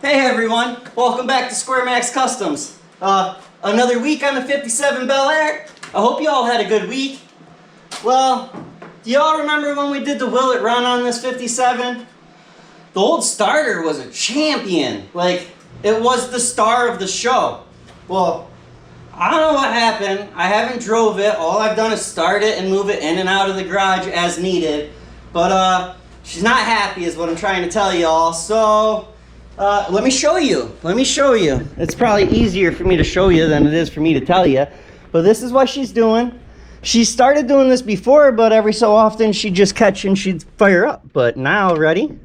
Hey everyone, welcome back to SquareMax Customs. Another week on the 57 Bel-Air. I hope you all had a good week. Well, do y'all remember when we did the Will It Run on this 57? The old starter was a champion. Like, it was the star of the show. Well, I don't know what happened. I haven't drove it. All I've done is start it and move it in and out of the garage as needed. But she's not happy is what I'm trying to tell y'all. So let me show you. It's probably easier for me to show you than it is for me to tell you. But this is what she's doing. She started doing this before, but every so often she'd just catch and she'd fire up. But now, ready?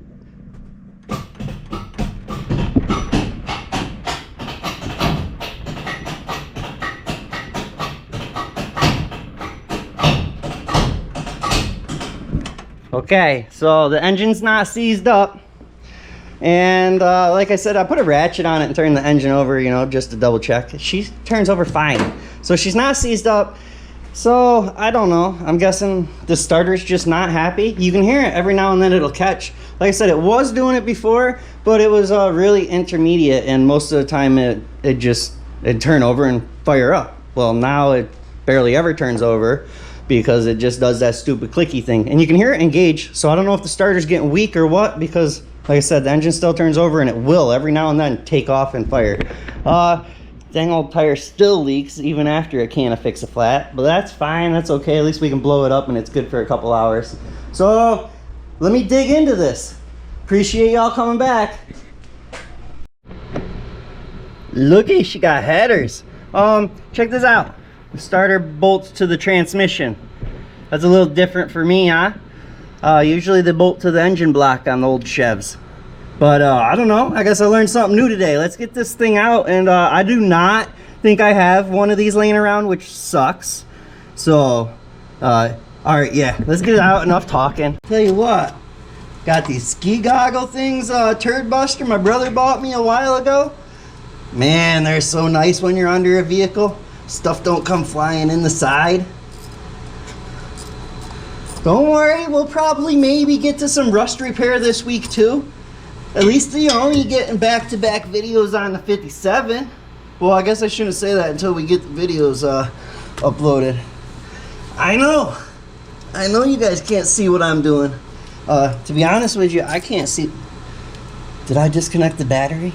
Okay, so the engine's not seized up. And like I said, I put a ratchet on it and turned the engine over, you know, just to double check. She turns over fine. So she's not seized up. So I don't know. I'm guessing the starter's just not happy. You can hear it every now and then it'll catch. Like I said, it was doing it before, but it was really intermediate. And most of the time it'd turn over and fire up. Well, now it barely ever turns over because it just does that stupid clicky thing. And you can hear it engage. So I don't know if the starter's getting weak or what, because like I said, the engine still turns over and it will every now and then take off and fire. Dang old tire still leaks even after it can't fix a flat, but that's fine, that's okay. At least we can blow it up and it's good for a couple hours. So let me dig into this. Appreciate y'all coming back. Looky, she got headers. Check this out. The starter bolts to the transmission. That's a little different for me, huh? Usually they bolt to the engine block on the old Chevs. But I don't know, I guess I learned something new today. Let's get this thing out. And I do not think I have one of these laying around, which sucks. So, alright, yeah, let's get it out. Enough talking. Tell you what, got these ski goggle things, Turd Buster, my brother bought me a while ago. Man, they're so nice when you're under a vehicle. Stuff don't come flying in the side. Don't worry, we'll probably maybe get to some rust repair this week too. At least, you know, you're getting back-to-back videos on the 57. Well, I guess I shouldn't say that until we get the videos uploaded. I know you guys can't see what I'm doing. To be honest with you, I can't see. Did I disconnect the battery?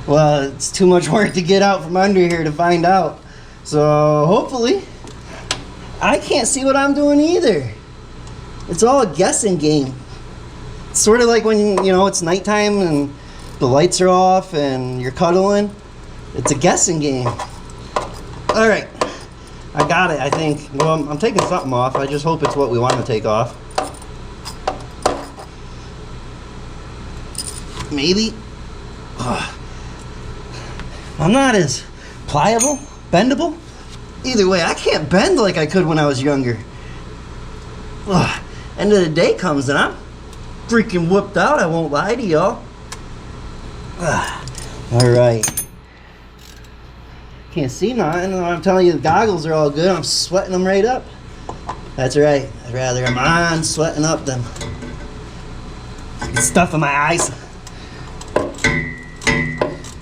Well, it's too much work to get out from under here to find out. So hopefully, I can't see what I'm doing either. It's all a guessing game. It's sort of like when, you know, it's nighttime and the lights are off and you're cuddling. It's a guessing game. All right, I got it, I think. Well, I'm taking something off. I just hope it's what we want to take off. Maybe. I'm not as pliable, bendable. Either way, I can't bend like I could when I was younger. End of the day comes and I'm freaking whooped out, I won't lie to y'all. Alright. Can't see nothing. I'm telling you, the goggles are all good. I'm sweating them right up. That's right. I'd rather I'm on sweating up than stuff in my eyes.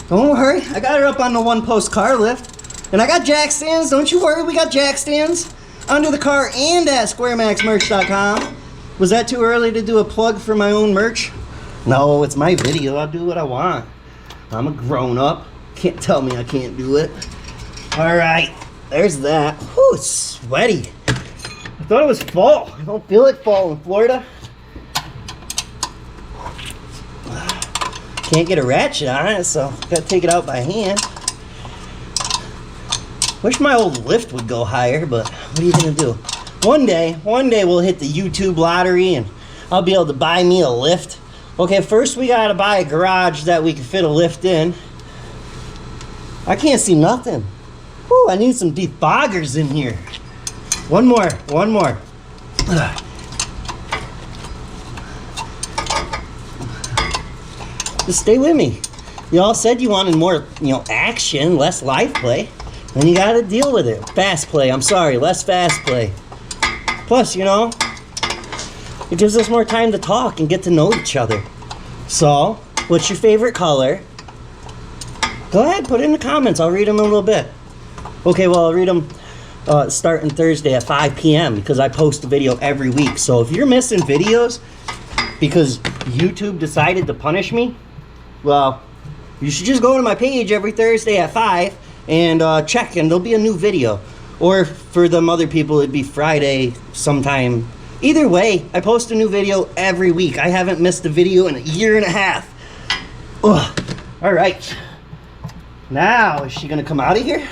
Don't worry, I got her up on the one-post car lift. And I got jack stands, don't you worry, we got jack stands under the car and at SquareMaxMerch.com. Was that too early to do a plug for my own merch? No, it's my video, I'll do what I want. I'm a grown-up, can't tell me I can't do it. Alright, there's that. Whew, it's sweaty. I thought it was fall. I don't feel like fall in Florida. Can't get a ratchet on it, so gotta take it out by hand. Wish my old lift would go higher, but what are you gonna do? One day we'll hit the YouTube lottery and I'll be able to buy me a lift. Okay, first we gotta buy a garage that we can fit a lift in. I can't see nothing. Whew, I need some defoggers in here. One more. Just stay with me. Y'all said you wanted more, you know, action, less live play. Then you gotta deal with it. Fast play, I'm sorry, less fast play. Plus, you know, It gives us more time to talk and get to know each other. So, what's your favorite color? Go ahead, put it in the comments. I'll read them in a little bit. Okay, well, I'll read them starting Thursday at 5 p.m. because I post a video every week. So if you're missing videos because YouTube decided to punish me, well, you should just go to my page every Thursday at 5 and check, and there'll be a new video. Or for them other people, it'd be Friday sometime. Either way, I post a new video every week. I haven't missed a video in a year and a half. Ugh. All right. Now, is she gonna come out of here?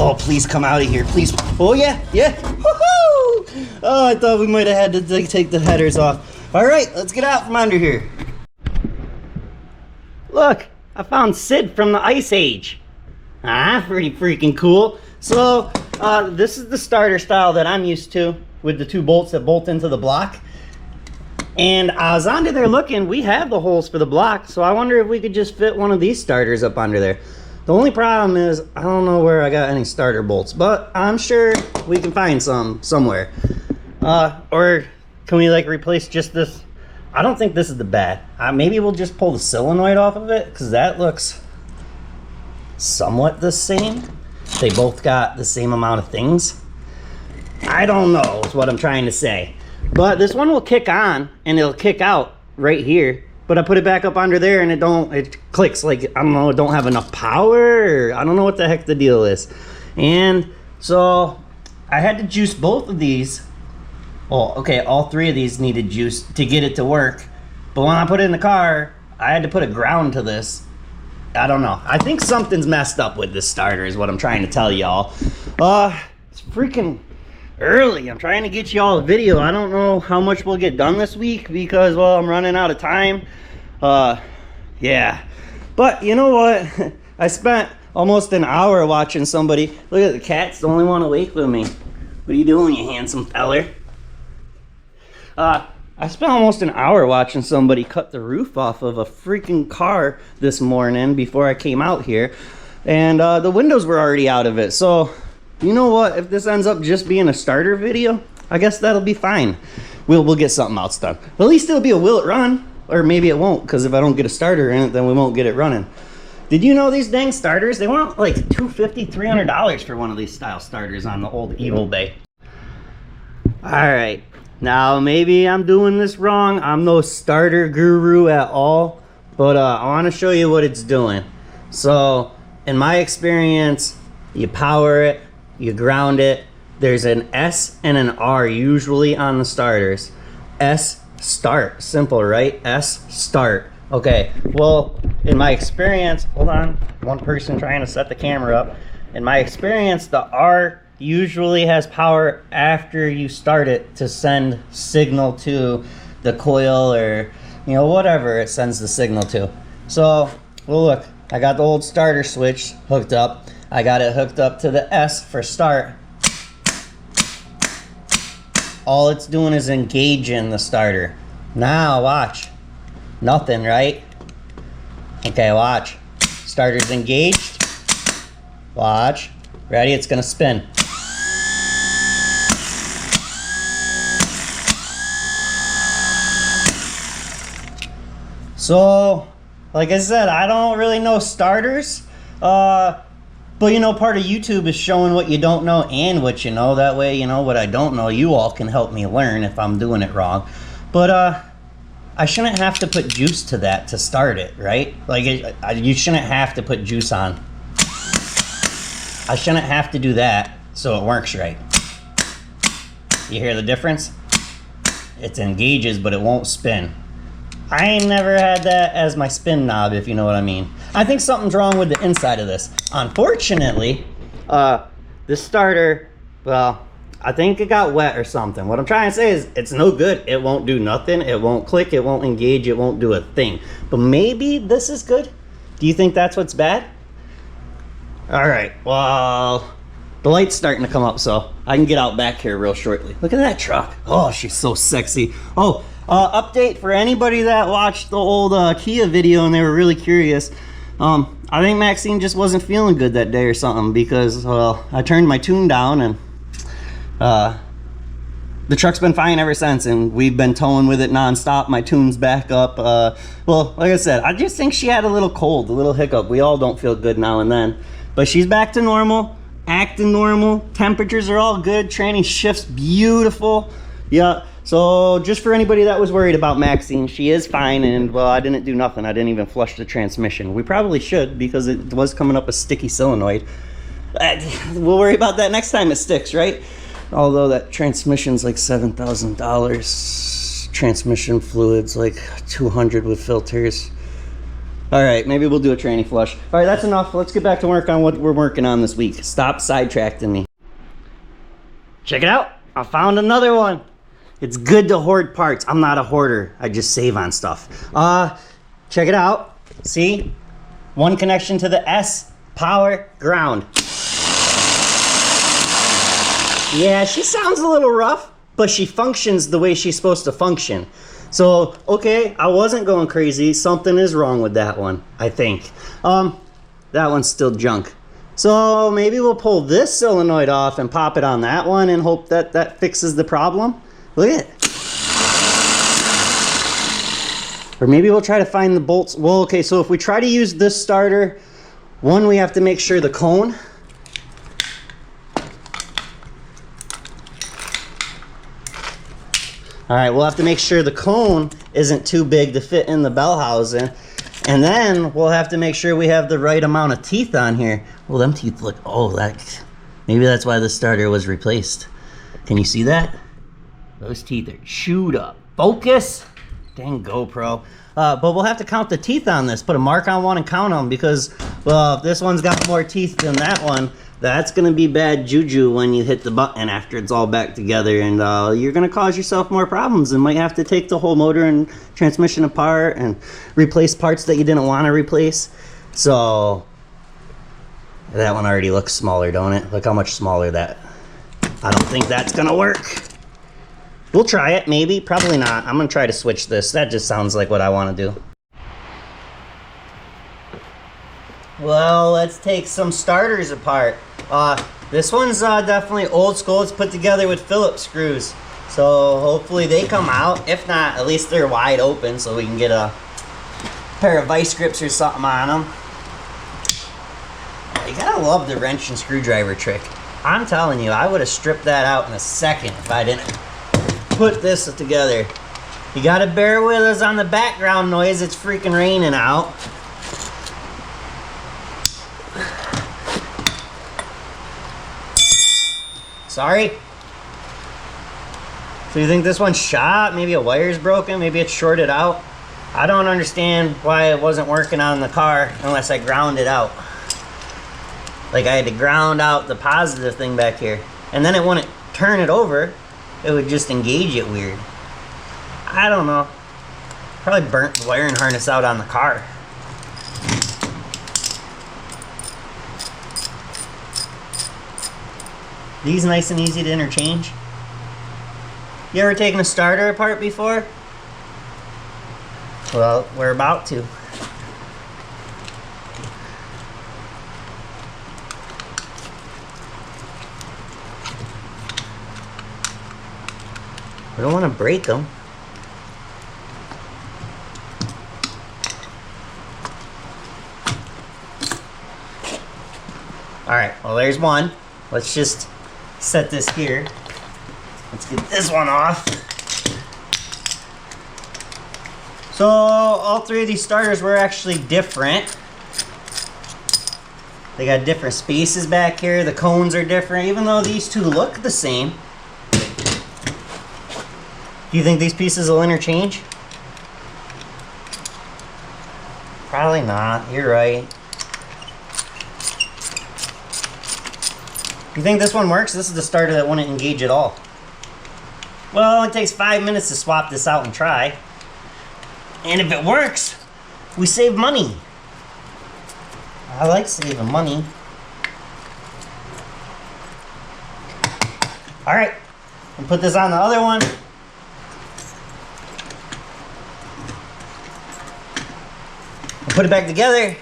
Oh, please come out of here, please. Oh, yeah, yeah. Woohoo! Oh, I thought we might have had to take the headers off. All right, let's get out from under here. Look, I found Sid from the Ice Age. Ah, pretty freaking cool. So, this is the starter style that I'm used to with the 2 bolts that bolt into the block. And I was under there looking, we have the holes for the block, so I wonder if we could just fit one of these starters up under there. The only problem is, I don't know where I got any starter bolts, but I'm sure we can find some somewhere. Or can we like replace just this? I don't think this is the bad. Maybe we'll just pull the solenoid off of it, because that looks somewhat the same. They both got the same amount of things. I don't know is what I'm trying to say. But this one will kick on and it'll kick out right here. But I put it back up under there and it clicks like, I don't know, it don't have enough power. Or I don't know what the heck the deal is. And so I had to juice both of these. Oh, okay, all 3 of these needed juice to get it to work. But when I put it in the car, I had to put a ground to this. I don't know. I think something's messed up with this starter is what I'm trying to tell y'all. It's freaking early. I'm trying to get y'all a video. I don't know how much we'll get done this week because, well, I'm running out of time. Yeah. But you know what? I spent almost an hour watching somebody. Look at the cat's the only one awake with me. What are you doing, you handsome feller? I spent almost an hour watching somebody cut the roof off of a freaking car this morning before I came out here. And the windows were already out of it. So, you know what? If this ends up just being a starter video, I guess that'll be fine. We'll get something else done. But at least it'll be a will it run? Or maybe it won't, because if I don't get a starter in it, then we won't get it running. Did you know these dang starters, they want like $250, $300 for one of these style starters on the old Evil Bay. Alright, now maybe I'm doing this wrong. I'm no starter guru at all, but I want to show you what it's doing. So, in my experience, you power it, you ground it. There's an S and an R usually on the starters. S start, simple, right? S start. Okay, well, in my experience, hold on, one person trying to set the camera up. In my experience, the R usually has power after you start it to send signal to the coil or, you know, whatever it sends the signal to. So, well, look, I got the old starter switch hooked up. I got it hooked up to the S for start. All it's doing is engaging the starter. Now, watch. Nothing, right? Okay, watch. Starter's engaged. Watch. Ready? It's gonna spin. So, like I said, I don't really know starters. But, you know, part of YouTube is showing what you don't know and what you know. That way, you know, what I don't know, you all can help me learn if I'm doing it wrong. But, I shouldn't have to put juice to that to start it, right? Like, you shouldn't have to put juice on. I shouldn't have to do that so it works right. You hear the difference? It engages, but it won't spin. I ain't never had that as my spin knob, if you know what I mean. I think something's wrong with the inside of this. Unfortunately, this starter, well, I think it got wet or something. What I'm trying to say is it's no good. It won't do nothing. It won't click. It won't engage. It won't do a thing. But maybe this is good. Do you think that's what's bad? All right, well, the light's starting to come up, so I can get out back here real shortly. Look at that truck. Oh, she's so sexy. Oh, update for anybody that watched the old Kia video and they were really curious. I think Maxine just wasn't feeling good that day or something because, well, I turned my tune down and the truck's been fine ever since, and we've been towing with it nonstop. My tune's back up. Well, like I said, I just think she had a little cold, a little hiccup. We all don't feel good now and then. But she's back to normal, acting normal. Temperatures are all good. Tranny shifts beautiful. Yeah. So just for anybody that was worried about Maxine, she is fine. And well, I didn't do nothing. I didn't even flush the transmission. We probably should, because it was coming up a sticky solenoid. We'll worry about that next time it sticks, right? Although that transmission's like $7,000. Transmission fluids like $200 with filters. All right, maybe we'll do a tranny flush. All right, that's enough. Let's get back to work on what we're working on this week. Stop sidetracking me. Check it out. I found another one. It's good to hoard parts. I'm not a hoarder. I just save on stuff. Check it out. See? One connection to the S, power, ground. Yeah, she sounds a little rough, but she functions the way she's supposed to function. So, okay, I wasn't going crazy. Something is wrong with that one, I think. That one's still junk. So maybe we'll pull this solenoid off and pop it on that one and hope that that fixes the problem. Look at it. Or maybe we'll try to find the bolts. Well, okay, so if we try to use this starter, one, we have to make sure the cone. All right, we'll have to make sure the cone isn't too big to fit in the bell housing. And then we'll have to make sure we have the right amount of teeth on here. Well, them teeth look, oh, maybe that's why the starter was replaced. Can you see that? Those teeth are chewed up. Focus. Dang GoPro. But we'll have to count the teeth on this. Put a mark on one and count them, because, well, if this one's got more teeth than that one, that's going to be bad juju when you hit the button after it's all back together. And you're going to cause yourself more problems and might have to take the whole motor and transmission apart and replace parts that you didn't want to replace. So that one already looks smaller, don't it? Look how much smaller that. I don't think that's going to work. We'll try it, maybe. Probably not. I'm going to try to switch this. That just sounds like what I want to do. Well, let's take some starters apart. This one's definitely old school. It's put together with Phillips screws. So hopefully they come out. If not, at least they're wide open so we can get a pair of vice grips or something on them. You gotta love the wrench and screwdriver trick. I'm telling you, I would have stripped that out in a second if I didn't put this together. You gotta bear with us on the background noise. It's freaking raining out. Sorry. So you think this one's shot? Maybe a wire's broken? Maybe it's shorted out? I don't understand why it wasn't working on the car unless I ground it out. Like I had to ground out the positive thing back here. And then it wouldn't turn it over. It would just engage it weird. I don't know. Probably burnt the wiring harness out on the car. These nice and easy to interchange. You ever taken a starter apart before? Well, we're about to. We don't want to break them. All right, well, there's one. Let's just set this here. Let's get this one off. So all three of these starters were actually different. They got different spaces back here. The cones are different, even though these two look the same. Do you think these pieces will interchange? Probably not. You're right. You think this one works? This is the starter that wouldn't engage at all. Well, it only takes 5 minutes to swap this out and try. And if it works, we save money. I like saving money. All right, and put this on the other one. And put it back together.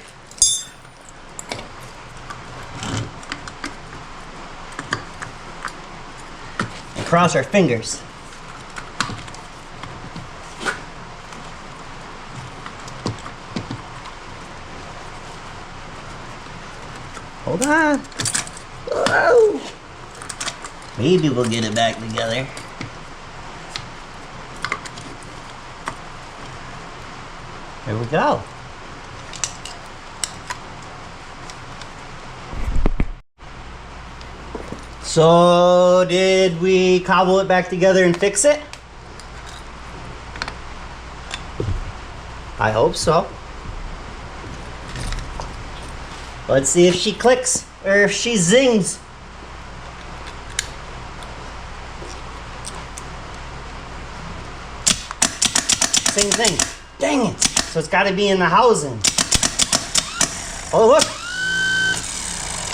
And cross our fingers. on. Oh. Maybe we'll get it back together. There we go. So, did we cobble it back together and fix it? I hope so. Let's see if she clicks or if she zings. Same thing. Dang it. So it's got to be in the housing. Oh, look.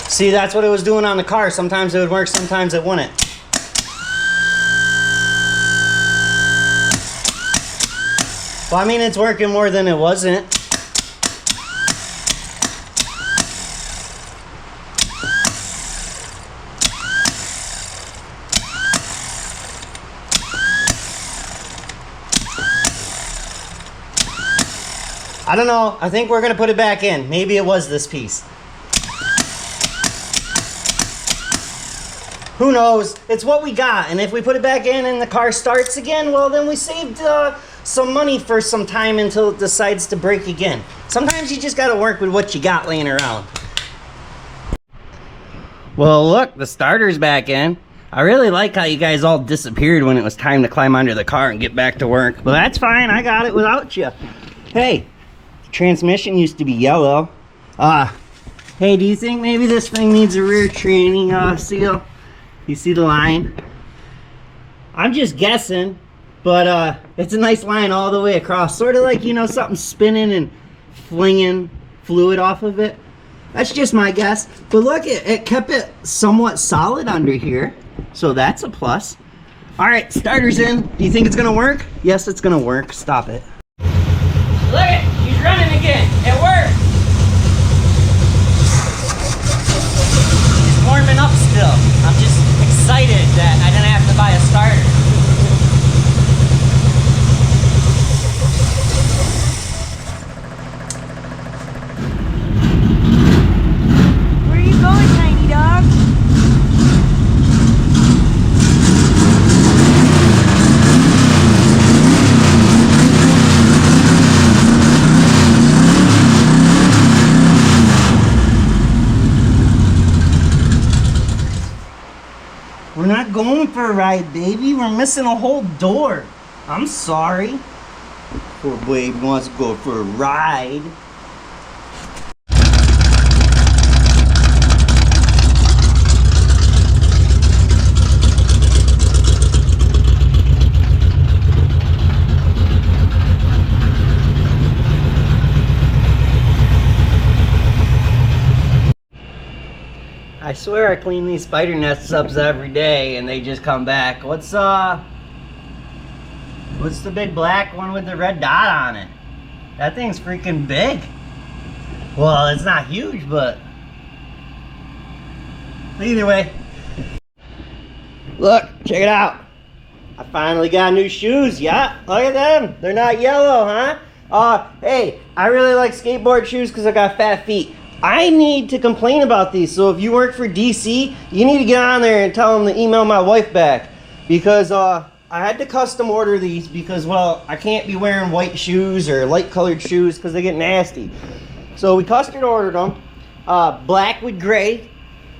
See, that's what it was doing on the car. Sometimes it would work, sometimes it wouldn't. Well, I mean, it's working more than it wasn't. I don't know. I think we're going to put it back in. Maybe it was this piece. Who knows? It's what we got. And if we put it back in and the car starts again, well, then we saved some money for some time until it decides to break again. Sometimes you just got to work with what you got laying around. Well, look, the starter's back in. I really like how you guys all disappeared when it was time to climb under the car and get back to work. But that's fine. I got it without you. Hey, the transmission used to be yellow. Hey, do you think maybe this thing needs a rear training seal? You see the line? I'm just guessing, but it's a nice line all the way across. Sort of like, you know, something spinning and flinging fluid off of it. That's just my guess. But look, it kept it somewhat solid under here. So that's a plus. All right, starter's in. Do you think it's gonna work? Yes, it's gonna work. Stop it. Look it, he's running again. It worked. He's warming up still. I'm just excited that I didn't have to buy a starter. Where are you going, tiny dog? We're not going for a ride, baby. We're missing a whole door. I'm sorry. Poor baby wants to go for a ride. I swear I clean these spider nests up every day and they just come back. What's the big black one with the red dot on it? That thing's freaking big. Well, it's not huge, but either way. Look, check it out. I finally got new shoes. Yeah, look at them. They're not yellow, huh? Hey, I really like skateboard shoes because I got fat feet. I need to complain about these, so if you work for DC, you need to get on there and tell them to email my wife back, because I had to custom order these because, well, I can't be wearing white shoes or light colored shoes because they get nasty. So we custom ordered them, black with gray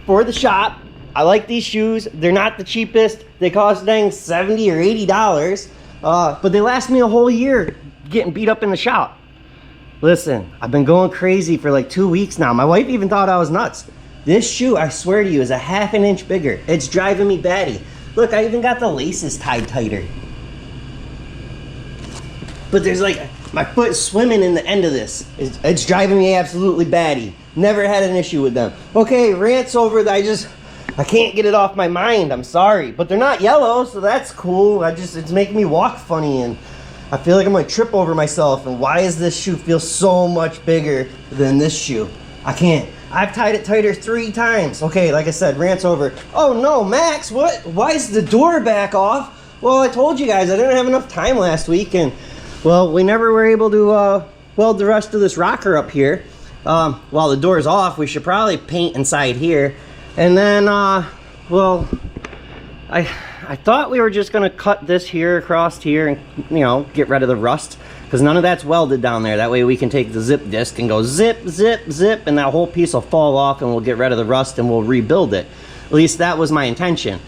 for the shop. I like these shoes. They're not the cheapest. They cost dang $70 or $80, but they last me a whole year getting beat up in the shop. Listen, I've been going crazy for like 2 weeks now. My wife even thought I was nuts. This shoe, I swear to you, is a ½ an inch bigger. It's driving me batty. Look, I even got the laces tied tighter. But there's like, my foot's swimming in the end of this. It's driving me absolutely batty. Never had an issue with them. Okay, rants over, I can't get it off my mind. I'm sorry. But they're not yellow, so that's cool. It's making me walk funny, and I feel like I'm gonna trip over myself. And why does this shoe feel so much bigger than this shoe? I can't. I've tied it tighter 3 times. Okay, like I said, rants over. Oh no, Max, what? Why is the door back off? Well, I told you guys I didn't have enough time last week, and well, we never were able to weld the rest of this rocker up here. while the door's off, we should probably paint inside here. And then, well, I thought we were just gonna cut this here across here and, you know, get rid of the rust, because none of that's welded down there. That way we can take the zip disc and go zip, zip, zip, and that whole piece will fall off and we'll get rid of the rust and we'll rebuild it. At least that was my intention.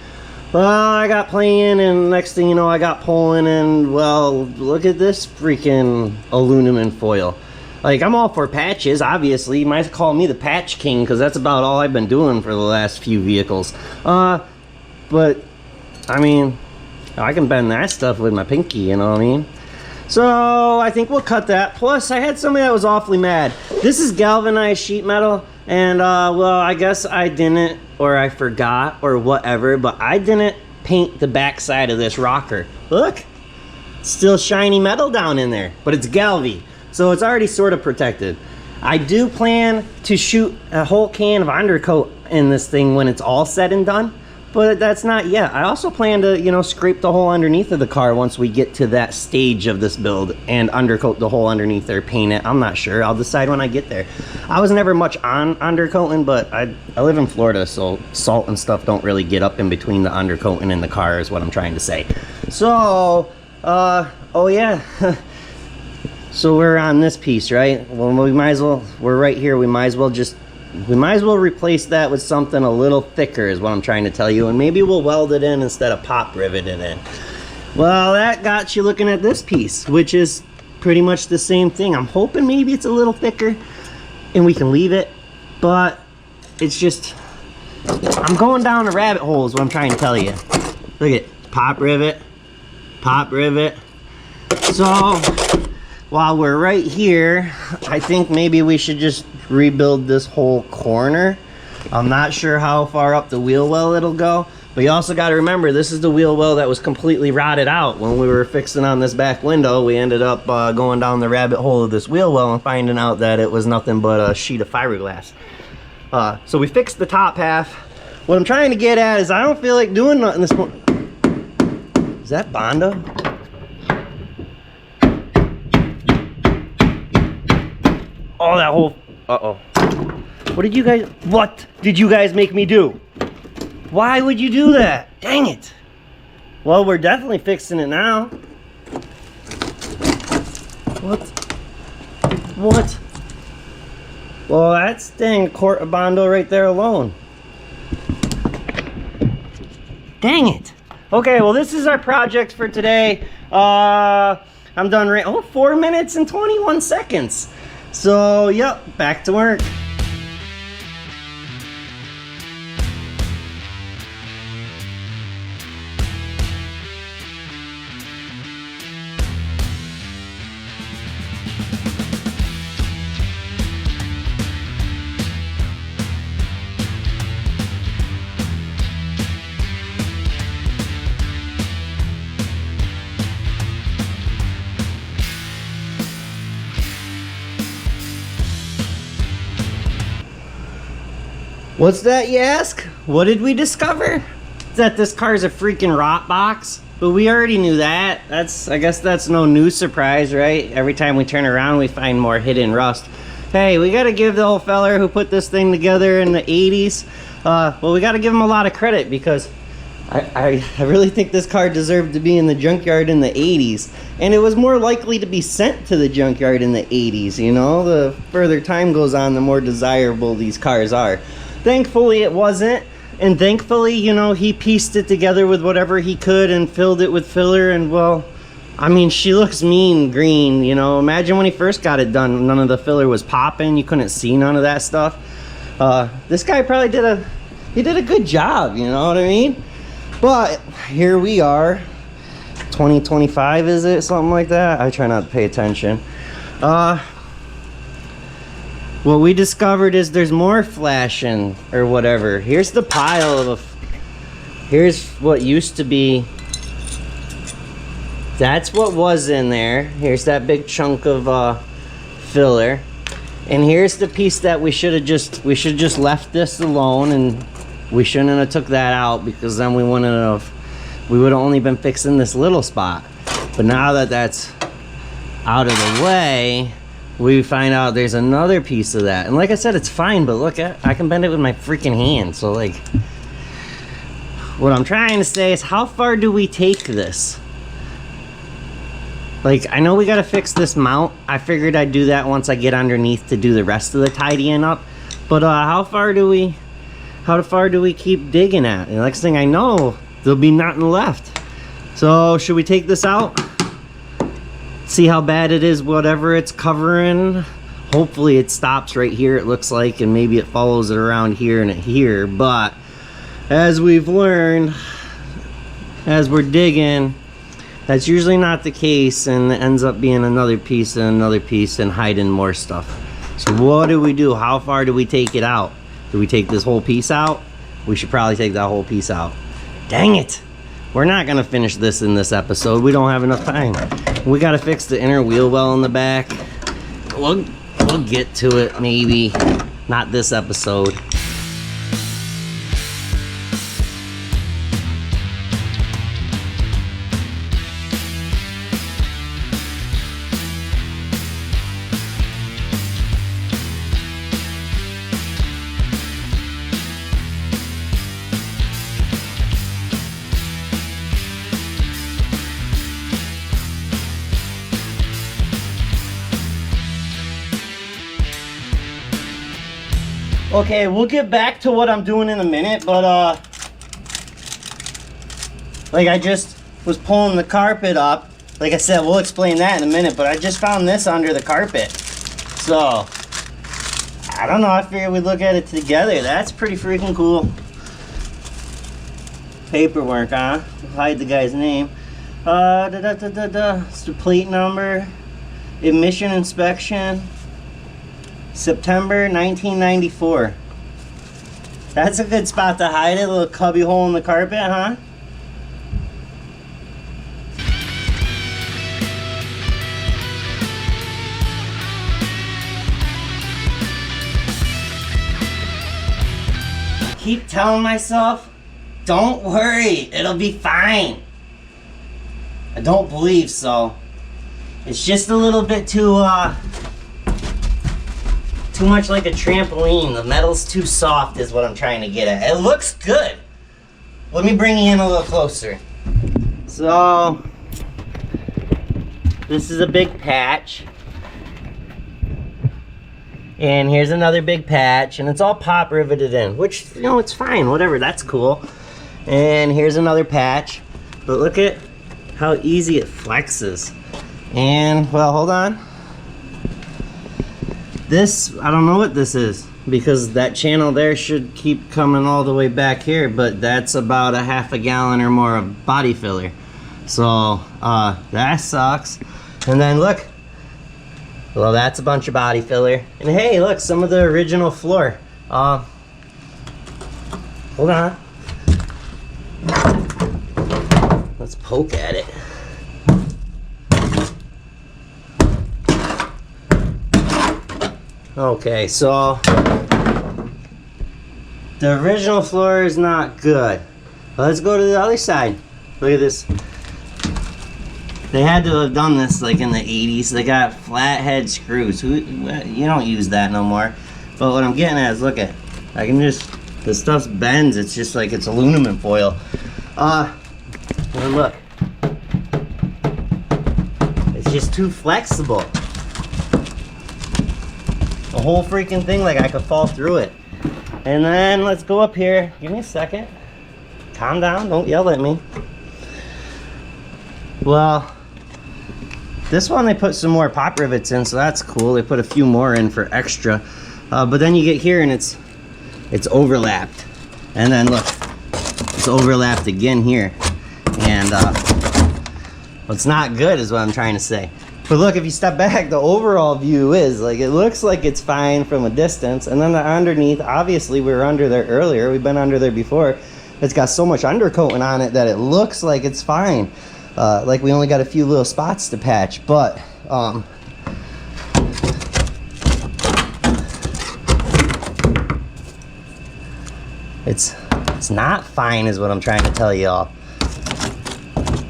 Well, I got playing, and next thing you know, I got pulling, and well, look at this freaking aluminum foil. Like, I'm all for patches, obviously. You might call me the patch king, because that's about all I've been doing for the last few vehicles. But, I mean, I can bend that stuff with my pinky, you know what I mean? So, I think we'll cut that. Plus, I had somebody that was awfully mad. This is galvanized sheet metal, and, well, I guess I didn't, or I forgot, or whatever, but I didn't paint the back side of this rocker. Look, still shiny metal down in there, but it's Galvy, so it's already sort of protected. I do plan to shoot a whole can of undercoat in this thing when it's all said and done, but that's not yet. I also plan to, you know, scrape the whole underneath of the car once we get to that stage of this build and undercoat the whole underneath or paint it. I'm not sure. I'll decide when I get there. I was never much on undercoating, but I live in Florida, so salt and stuff don't really get up in between the undercoating and the car is what I'm trying to say. So, oh yeah. So we're on this piece, right? Well, we might as well, we're right here. We might as well replace that with something a little thicker is what I'm trying to tell you, and maybe we'll weld it in instead of pop rivet it in. Well, that got you looking at this piece, which is pretty much the same thing. I'm hoping maybe it's a little thicker and we can leave it, but it's just, I'm going down a rabbit hole is what I'm trying to tell you. Look at pop rivet, pop rivet. So while we're right here, I think maybe we should just rebuild this whole corner. I'm not sure how far up the wheel well it'll go, but you also got to remember this is the wheel well that was completely rotted out. When we were fixing on this back window, we ended up going down the rabbit hole of this wheel well and finding out that it was nothing but a sheet of fiberglass. So we fixed the top half. What I'm trying to get at is I don't feel like doing nothing this morning. Is that Bondo? Oh, that whole, uh-oh. What did you guys make me do? Why would you do that? Dang it. Well, we're definitely fixing it now. What? Well, that's dang quart of Bondo right there alone. Dang it. Okay, well, this is our project for today. I'm done 4 minutes and 21 seconds. So, yep, back to work. What's that, you ask? What did we discover? That this car's a freaking rot box. But we already knew that. I guess that's no new surprise, right? Every time we turn around, we find more hidden rust. Hey, we gotta give the old feller who put this thing together in the 80s, well, we gotta give him a lot of credit, because I really think this car deserved to be in the junkyard in the 80s. And it was more likely to be sent to the junkyard in the 80s, you know? The further time goes on, the more desirable these cars are. Thankfully it wasn't, and thankfully, you know, he pieced it together with whatever he could and filled it with filler, and well, I mean, she looks mean green, you know. Imagine when he first got it done, none of the filler was popping, you couldn't see none of that stuff. This guy probably did a good job, you know what I mean? But here we are, 2025 is it? Something like that? I try not to pay attention. What we discovered is there's more flashing or whatever. Here's the pile of, here's what used to be. That's what was in there. Here's that big chunk of filler. And here's the piece that we should have just left this alone, and we shouldn't have took that out, because then we would have only been fixing this little spot. But now that that's out of the way, we find out there's another piece of that. And like I said, it's fine, but look, I can bend it with my freaking hand. So like, what I'm trying to say is, how far do we take this? Like, I know we gotta fix this mount. I figured I'd do that once I get underneath to do the rest of the tidying up. But how far do we keep digging at? And the next thing I know, there'll be nothing left. So should we take this out? See how bad it is, whatever it's covering. Hopefully it stops right here, it looks like, and maybe it follows it around here and here. But as we've learned, as we're digging, that's usually not the case, and it ends up being another piece and another piece and hiding more stuff. So what do we do? How far do we take it out? Do we take this whole piece out? We should probably take that whole piece out. Dang it! We're not gonna finish this in this episode. We don't have enough time. We gotta fix the inner wheel well in the back. We'll get to it maybe. Not this episode. Okay, we'll get back to what I'm doing in a minute, but like I just was pulling the carpet up. Like I said, we'll explain that in a minute, but I just found this under the carpet. So, I don't know, I figured we'd look at it together. That's pretty freaking cool. Paperwork, huh? Hide the guy's name. It's the plate number. Emission inspection. September 1994. That's a good spot to hide it. A little cubby hole in the carpet, huh? Keep telling myself, don't worry, it'll be fine. I don't believe so. It's just a little bit too much like a trampoline. The metal's too soft is what I'm trying to get at. It looks good. Let me bring you in a little closer. So, this is a big patch. And here's another big patch, and it's all pop riveted in, which, you know, it's fine, whatever, that's cool. And here's another patch, but look at how easy it flexes. And, well, hold on. This, I don't know what this is, because that channel there should keep coming all the way back here, but that's about a half a gallon or more of body filler. So, that sucks. And then look, well, that's a bunch of body filler. And hey, look, some of the original floor. Hold on. Let's poke at it. Okay, so the original floor is not good. Let's go to the other side. Look at this. They had to have done this like in the 80s. They got flathead screws. You don't use that no more. But what I'm getting at is, look at, I can just, the stuff bends. It's just like it's aluminum foil. And look, it's just too flexible. The whole freaking thing, like I could fall through it. And then let's go up here. Give me a second. Calm down, don't yell at me. Well, this one they put some more pop rivets in, so that's cool. They put a few more in for extra. But then you get here and it's overlapped. And then look, it's overlapped again here. And what's not good is what I'm trying to say. But look, if you step back, the overall view is, like, it looks like it's fine from a distance. And then the underneath, obviously we were under there earlier. We've been under there before. It's got so much undercoating on it that it looks like it's fine. Like we only got a few little spots to patch, but it's not fine is what I'm trying to tell y'all.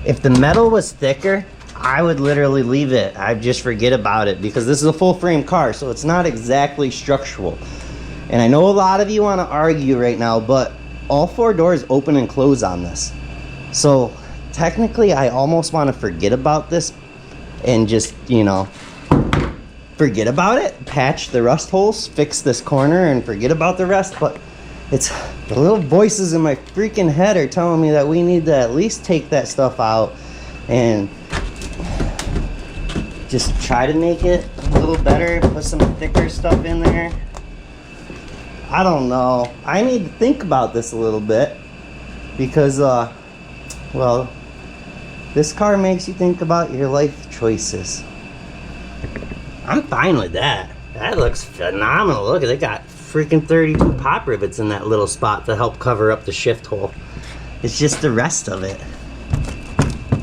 If the metal was thicker, I would literally leave it. I'd just forget about it because this is a full frame car, so it's not exactly structural. And I know a lot of you want to argue right now, but all 4 doors open and close on this. So technically I almost want to forget about this and just, you know, forget about it, patch the rust holes, fix this corner and forget about the rest. But it's the little voices in my freaking head are telling me that we need to at least take that stuff out and just try to make it a little better, put some thicker stuff in there. I don't know. I need to think about this a little bit because, well, this car makes you think about your life choices. I'm fine with that. That looks phenomenal. Look, they got freaking 32 pop rivets in that little spot to help cover up the shift hole. It's just the rest of it.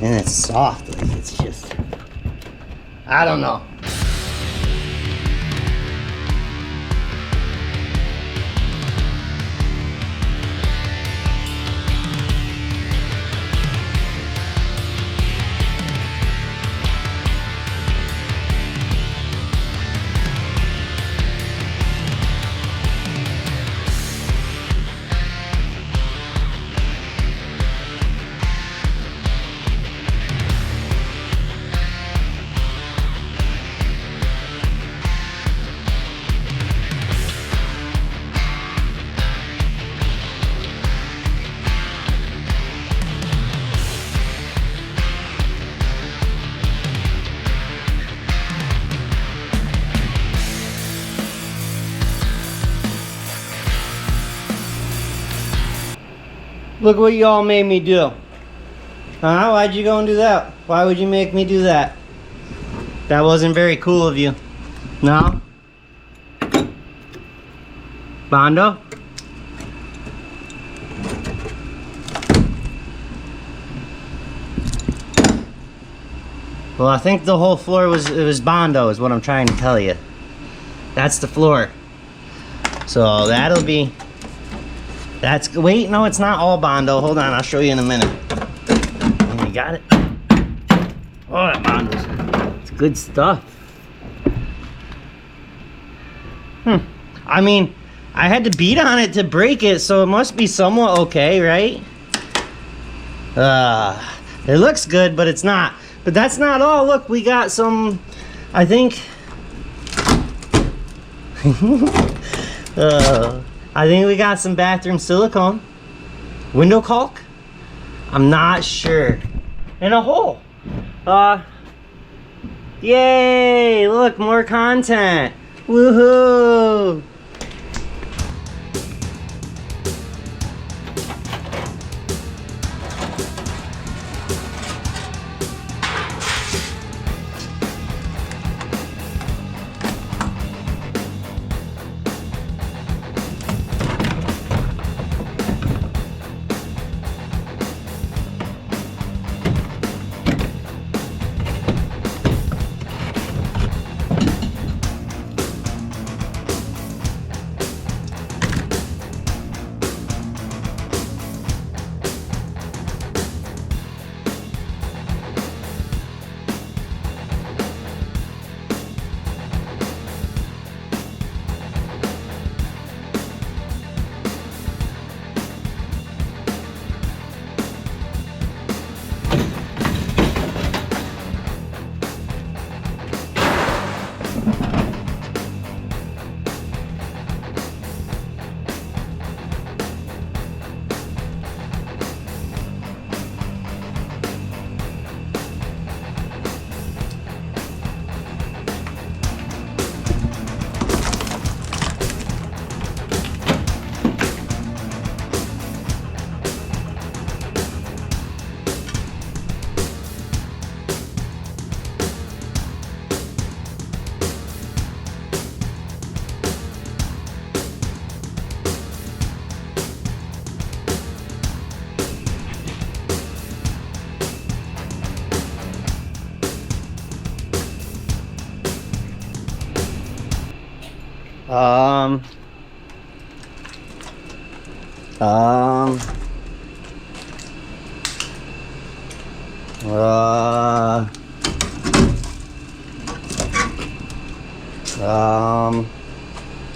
And it's soft. Like, it's just, I don't know. Look what y'all made me do. Huh? Why'd you go and do that? Why would you make me do that? That wasn't very cool of you. No? Bondo? Well, I think the whole floor was Bondo is what I'm trying to tell you. That's the floor. So that'll be... That's, wait, no, it's not all Bondo. Hold on, I'll show you in a minute. You got it? Oh, that Bondo's, it's good stuff. I mean, I had to beat on it to break it, so it must be somewhat okay, right? It looks good, but it's not. But that's not all. Look, we got some, I think, I think we got some bathroom silicone, window caulk, I'm not sure, and a hole. Yay, look, more content, woohoo.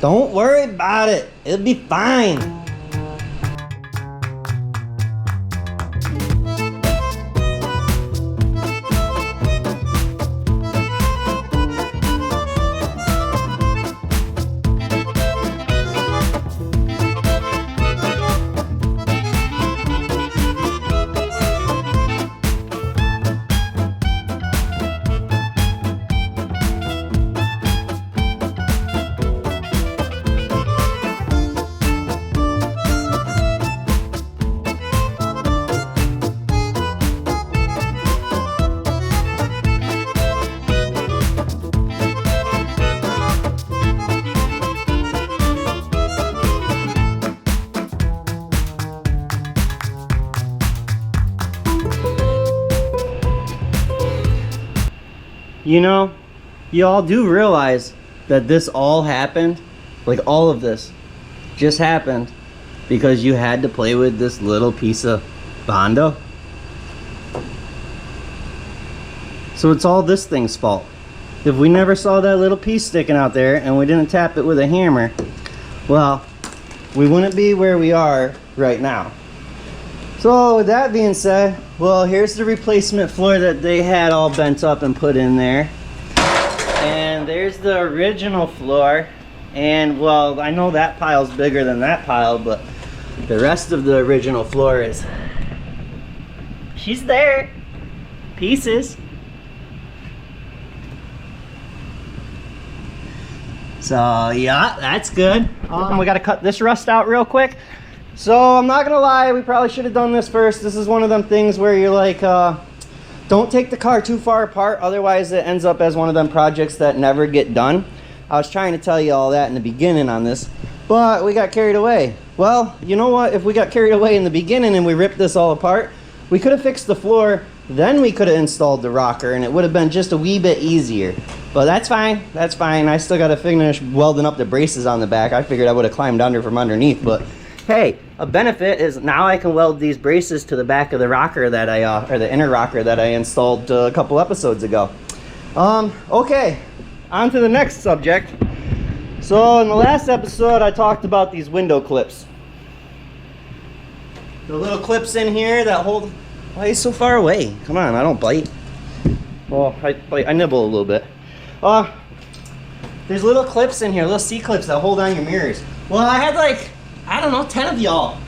Don't worry about it. It'll be fine. You know, you all do realize that this all happened, like all of this just happened because you had to play with this little piece of Bondo. So it's all this thing's fault. If we never saw that little piece sticking out there and we didn't tap it with a hammer, well, we wouldn't be where we are right now. So with that being said, well, here's the replacement floor that they had all bent up and put in there. And there's the original floor. And well, I know that pile's bigger than that pile, but the rest of the original floor is, she's there. Pieces. So yeah, that's good. We gotta cut this rust out real quick. So I'm not gonna lie, we probably should have done this first. This is one of them things where you're like, don't take the car too far apart, otherwise it ends up as one of them projects that never get done. I was trying to tell you all that in the beginning on this, but we got carried away. Well, you know what? If we got carried away in the beginning and we ripped this all apart, we could have fixed the floor, then we could have installed the rocker, and it would have been just a wee bit easier. But that's fine, that's fine. I still gotta finish welding up the braces on the back. I figured I would have climbed under from underneath, but hey, a benefit is now I can weld these braces to the back of the rocker that or the inner rocker that I installed a couple episodes ago. Okay, on to the next subject. So in the last episode, I talked about these window clips. The little clips in here that hold, why are you so far away? Come on, I don't bite. Well, I bite, I nibble a little bit. There's little clips in here, little C-clips that hold on your mirrors. Well, I had like, I don't know, 10 of y'all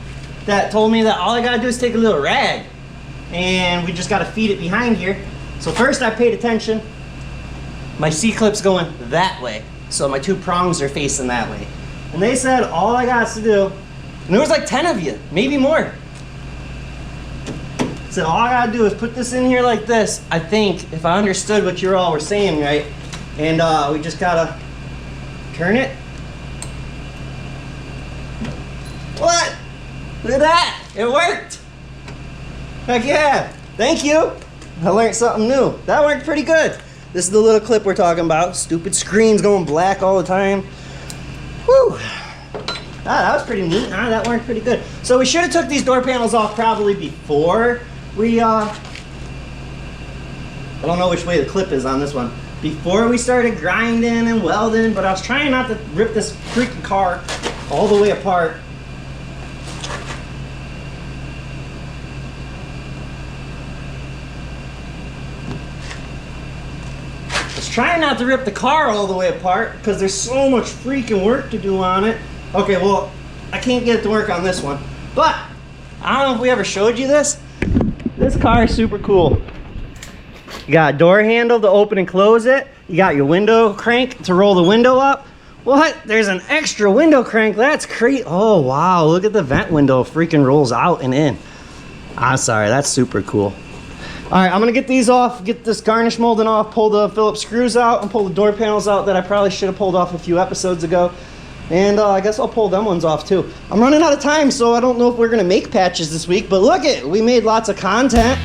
that told me that all I gotta do is take a little rag and we just gotta feed it behind here. So first I paid attention. My C-clip's going that way. So my two prongs are facing that way. And they said all I got to do, and there was like 10 of you, maybe more. So all I gotta do is put this in here like this, I think, if I understood what you all were saying right. And we just gotta turn it. What? Look at that! It worked! Heck yeah! Thank you! I learned something new. That worked pretty good. This is the little clip we're talking about. Stupid screens going black all the time. Whew! That was pretty neat, huh? That worked pretty good. So we should have took these door panels off probably before we, I don't know which way the clip is on this one. Before we started grinding and welding, but I was trying not to rip this freaking car all the way apart. Trying not to rip the car all the way apart because there's so much freaking work to do on it. Okay, well, I can't get it to work on this one. But, I don't know if we ever showed you this. This car is super cool. You got a door handle to open and close it. You got your window crank to roll the window up. What? There's an extra window crank. That's crazy. Oh, wow. Look at the vent window. Freaking rolls out and in. I'm sorry. That's super cool. All right, I'm gonna get these off, get this garnish molding off, pull the Phillips screws out, and pull the door panels out that I probably should have pulled off a few episodes ago. And I guess I'll pull them ones off too. I'm running out of time, so I don't know if we're gonna make patches this week, but look it, we made lots of content.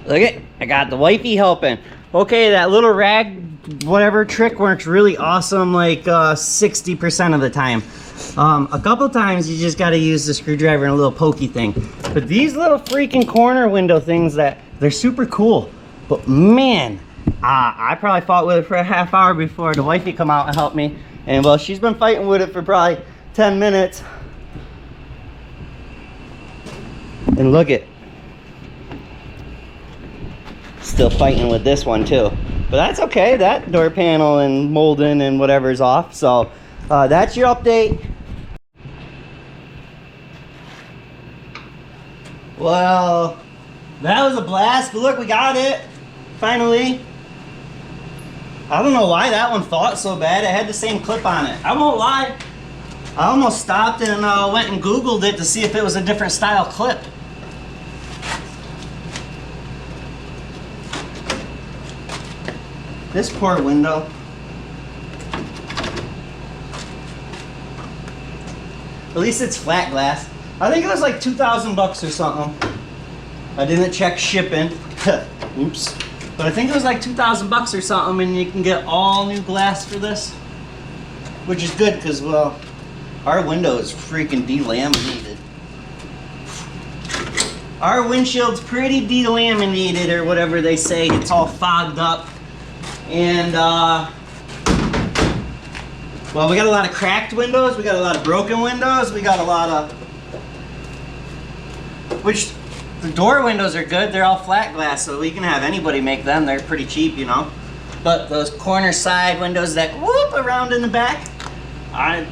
Look it, I got the wifey helping. Okay, that little rag whatever trick works really awesome like 60% of the time. A couple times you just got to use the screwdriver and a little pokey thing. But these little freaking corner window things, they're super cool. But man, I probably fought with it for a half hour before the wifey come out and help me. And well, she's been fighting with it for probably 10 minutes. And look it. Still fighting with this one too. But that's okay. That door panel and molding and whatever's off. So that's your update. Well, that was a blast. But look, we got it. Finally. I don't know why that one fought so bad. It had the same clip on it. I won't lie. I almost stopped and went and Googled it to see if it was a different style clip. This poor window. At least it's flat glass. I think it was like 2,000 bucks or something. I didn't check shipping. Oops. But I think it was like 2,000 bucks or something, and you can get all new glass for this, which is good because, well, our window is freaking delaminated. Our windshield's pretty delaminated, or whatever they say. It's all fogged up. And, well, we got a lot of cracked windows, we got a lot of broken windows, we got a lot of, which, the door windows are good, they're all flat glass, so we can have anybody make them, they're pretty cheap, you know. But those corner side windows that whoop around in the back, I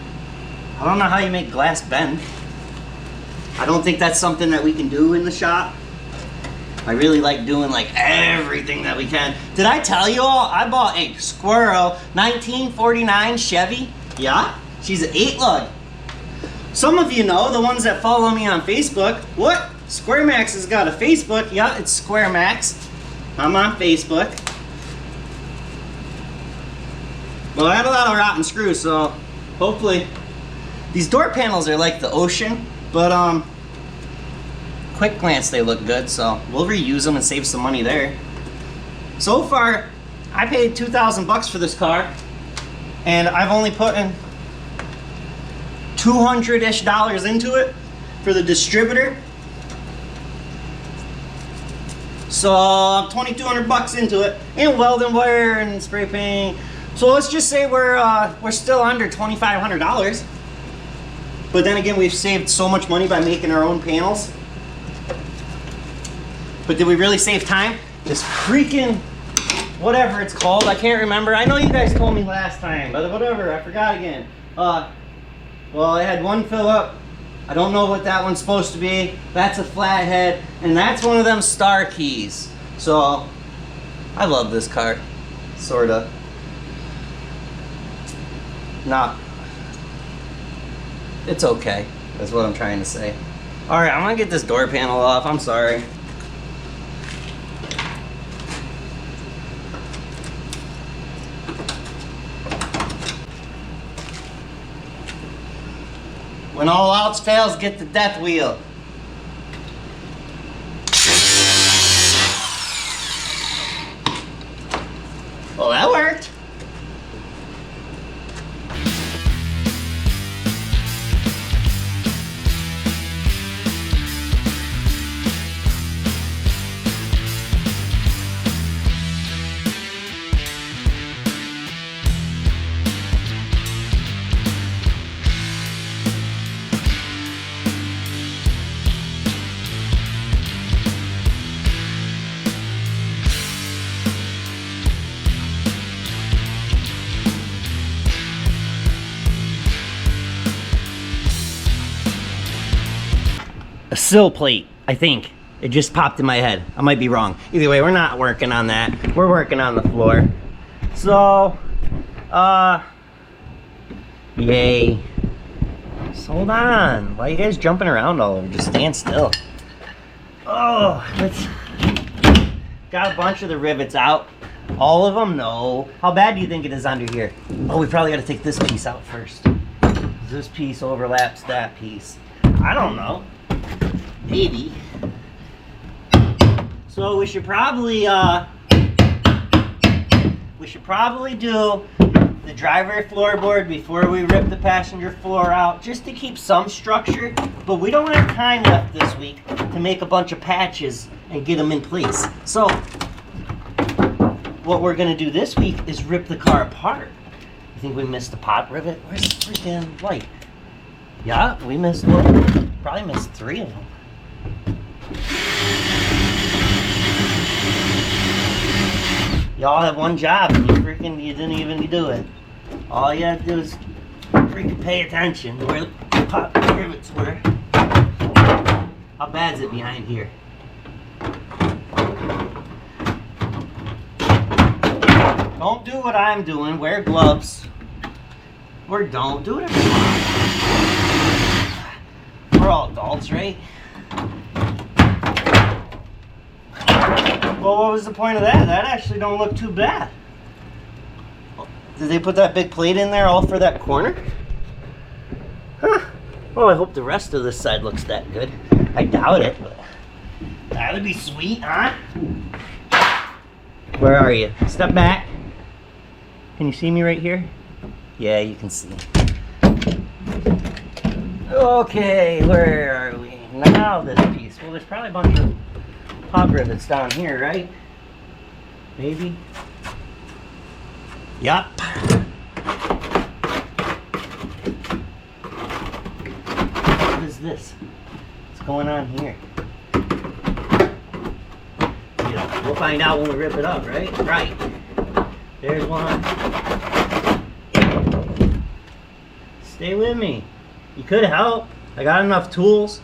don't know how you make glass bend. I don't think that's something that we can do in the shop. I really like doing like everything that we can. Did I tell you all? I bought a Squirrel 1949 Chevy. Yeah, she's an 8-lug. Some of you know, the ones that follow me on Facebook. What? SquareMax has got a Facebook. Yeah, it's SquareMax. I'm on Facebook. Well, I had a lot of rotten screws, so hopefully these door panels are like the ocean, but quick glance they look good, so we'll reuse them and save some money there. So far, I paid 2,000 bucks for this car, and I've only put in $200-ish into it for the distributor. So I'm 2,200 bucks into it, and welding wire and spray paint. So let's just say we're still under $2,500. But then again, we've saved so much money by making our own panels. But did we really save time? This freaking, whatever it's called, I can't remember. I know you guys told me last time, but whatever, I forgot again. Well, I had one fill up. I don't know what that one's supposed to be. That's a flathead, and that's one of them star keys. So, I love this car, sorta. Not, it's okay, that's what I'm trying to say. All right, I'm gonna get this door panel off, I'm sorry. When all else fails, get the death wheel. Well, that worked. A sill plate, I think. It just popped in my head. I might be wrong. Either way, we're not working on that. We're working on the floor. So, yay. Just hold on. Why are you guys jumping around all over? Just stand still. Oh, let's... Got a bunch of the rivets out. All of them? No. How bad do you think it is under here? Oh, we probably got to take this piece out first. This piece overlaps that piece. I don't know. Maybe. So we should probably do the driver floorboard before we rip the passenger floor out, just to keep some structure. But we don't have time left this week to make a bunch of patches and get them in place. So what we're gonna do this week is rip the car apart. I think we missed the pot rivet. Where's the freaking light? Yeah, we missed one. Probably missed 3 of them. Y'all have one job and you didn't even do it. All you have to do is freaking pay attention to where the pot rivets were. How bad is it behind here? Don't do what I'm doing. Wear gloves. Or don't. Do whatever you want. We're all adults, right? Well, what was the point of that? That actually don't look too bad. Did they put that big plate in there all for that corner? Huh. Well, I hope the rest of this side looks that good. I doubt it, but that would be sweet, huh? Where are you? Step back. Can you see me right here? Yeah, you can see. Okay, where are we? Now this piece. Well, there's probably a bunch of pop rivets down here, right? Maybe. Yup. What is this? What's going on here? Yeah, we'll find out when we rip it up, right? Right. There's one. Stay with me. You could help. I got enough tools.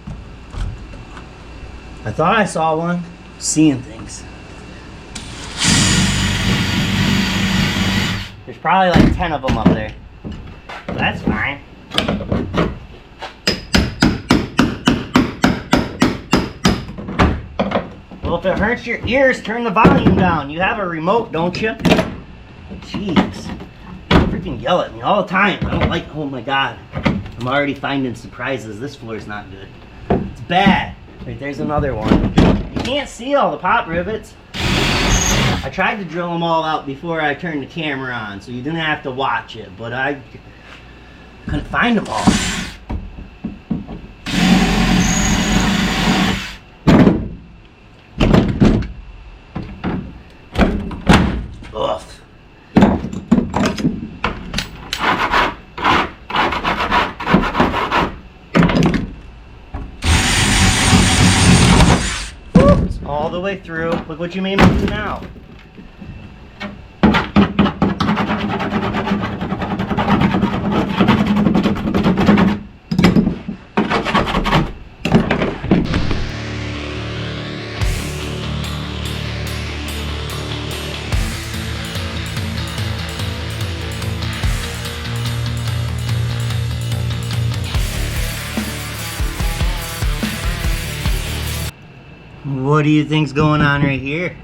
I thought I saw one. Seeing things. There's probably like 10 of them up there. But that's fine. Well, if it hurts your ears, turn the volume down. You have a remote, don't you? Jeez. Freaking yell at me all the time. I don't like, oh my god. I'm already finding surprises. This floor's not good. It's bad. Wait, there's another one. You can't see all the pop rivets. I tried to drill them all out before I turned the camera on, so you didn't have to watch it, but I couldn't find them all. Ugh. All the way through. Look what you made me do now. What do you think's going on right here?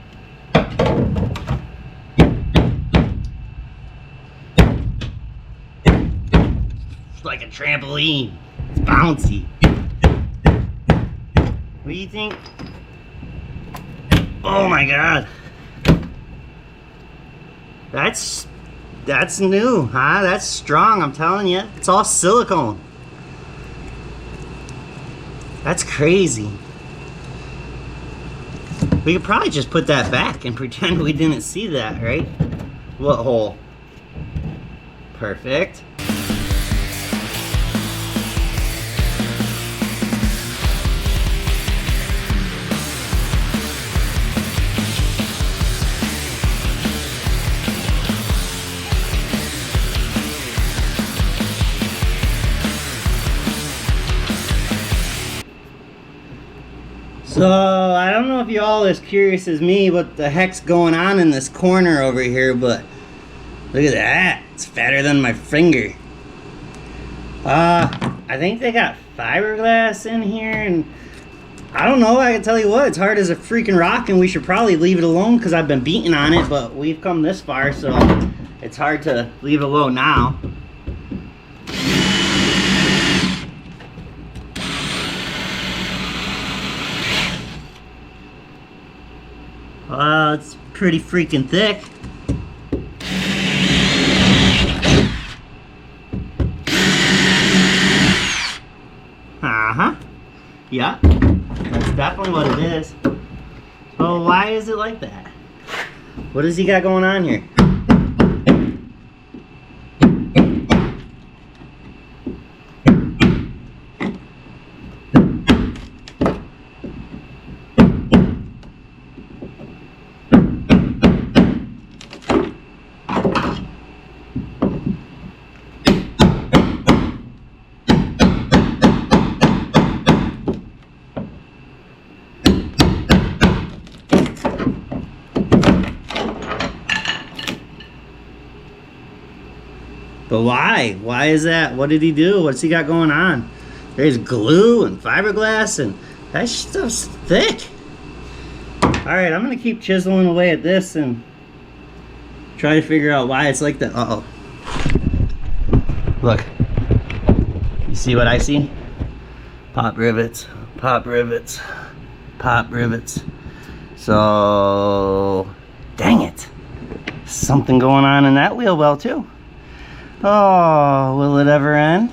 It's like a trampoline. It's bouncy. What do you think? Oh my god. That's new, huh? That's strong, I'm telling you. It's all silicone. That's crazy. We could probably just put that back and pretend we didn't see that, right? What hole? Perfect. So, I don't know if y'all as curious as me what the heck's going on in this corner over here, but look at that. It's fatter than my finger. I think they got fiberglass in here, and I don't know, I can tell you what, it's hard as a freaking rock, and we should probably leave it alone because I've been beating on it, but we've come this far, so it's hard to leave it alone now. It's pretty freaking thick. Uh-huh. Yeah, that's definitely what it is. So why is it like that? What does he got going on here? But why? Why is that? What did he do? What's he got going on? There's glue and fiberglass, and that stuff's thick. Alright, I'm gonna keep chiseling away at this and try to figure out why it's like that. Uh-oh. Look. You see what I see? Pop rivets, pop rivets, pop rivets. So, dang it. Something going on in that wheel well too. Oh, will it ever end?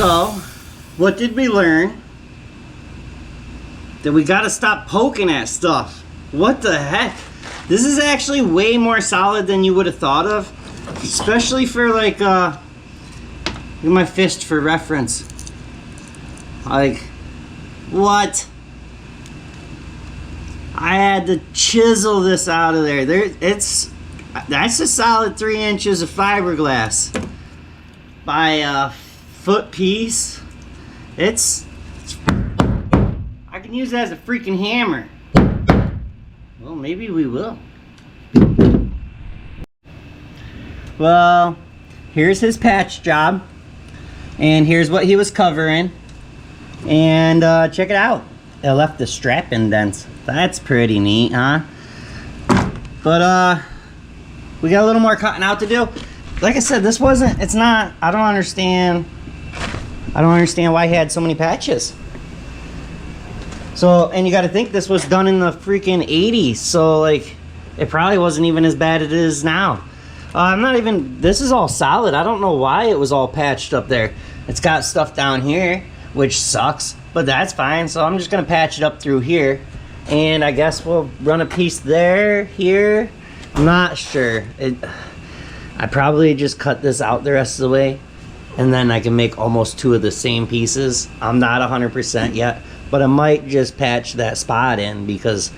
So, what did we learn? That we gotta stop poking at stuff. What the heck? This is actually way more solid than you would have thought of. Especially for like, look at my fist for reference. Like, what? I had to chisel this out of there. That's a solid 3 inches of fiberglass by a foot piece. I can use that as a freaking hammer. Well, maybe we will. Well, here's his patch job, and here's what he was covering, and check it out. It left the strap indents. That's pretty neat, huh? But we got a little more cutting out to do. Like I said, I don't understand why he had so many patches. So, and you got to think this was done in the freaking 80s, so like it probably wasn't even as bad as it is now. This is all solid. I don't know why it was all patched up there. It's got stuff down here, which sucks, but that's fine. So I'm just gonna patch it up through here, and I guess we'll run a piece there, here. I'm not sure. I probably just cut this out the rest of the way, and then I can make almost 2 of the same pieces. I'm not 100% yet, but I might just patch that spot in because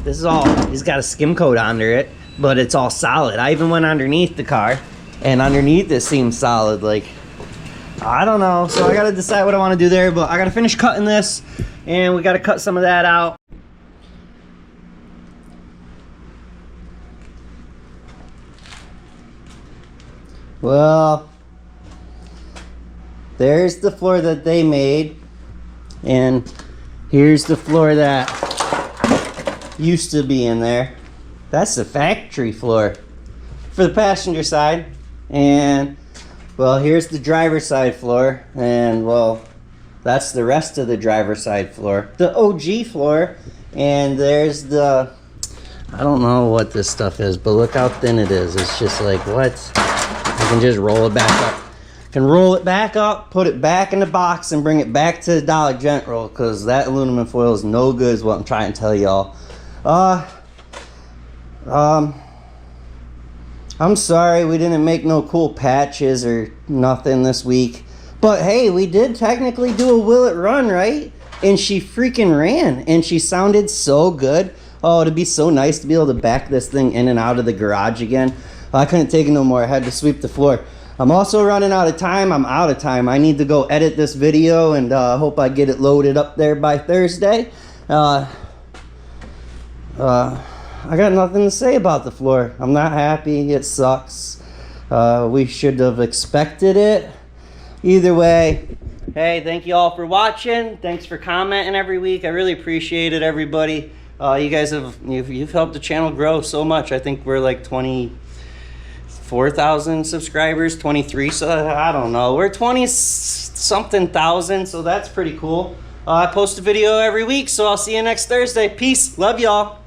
this is all, he's got a skim coat under it, but it's all solid. I even went underneath the car, and underneath it seems solid. Like, I don't know. So I gotta decide what I want to do there, but I gotta finish cutting this, and we gotta cut some of that out. Well, there's the floor that they made, and here's the floor that used to be in there. That's the factory floor for the passenger side, and well, here's the driver's side floor, and well, That's the rest of the driver's side floor. The OG floor, and there's the, I don't know what this stuff is, but look how thin it is. It's just like, what? I can just roll it back up. Can roll it back up, put it back in the box, and bring it back to the Dollar General, because that aluminum foil is no good is what I'm trying to tell y'all. I'm sorry we didn't make no cool patches or nothing this week. But hey, we did technically do a will it run, right? And she freaking ran, and she sounded so good. Oh, it'd be so nice to be able to back this thing in and out of the garage again. I couldn't take it no more. I had to sweep the floor. I'm also running out of time. I'm out of time. I need to go edit this video, and hope I get it loaded up there by Thursday. I got nothing to say about the floor. I'm not happy. It sucks. We should have expected it. Either way, hey, thank you all for watching. Thanks for commenting every week. I really appreciate it, everybody. You guys you've helped the channel grow so much. I think we're like 24,000 subscribers, 23. So I don't know. We're 20-something thousand. So that's pretty cool. I post a video every week. So I'll see you next Thursday. Peace. Love y'all.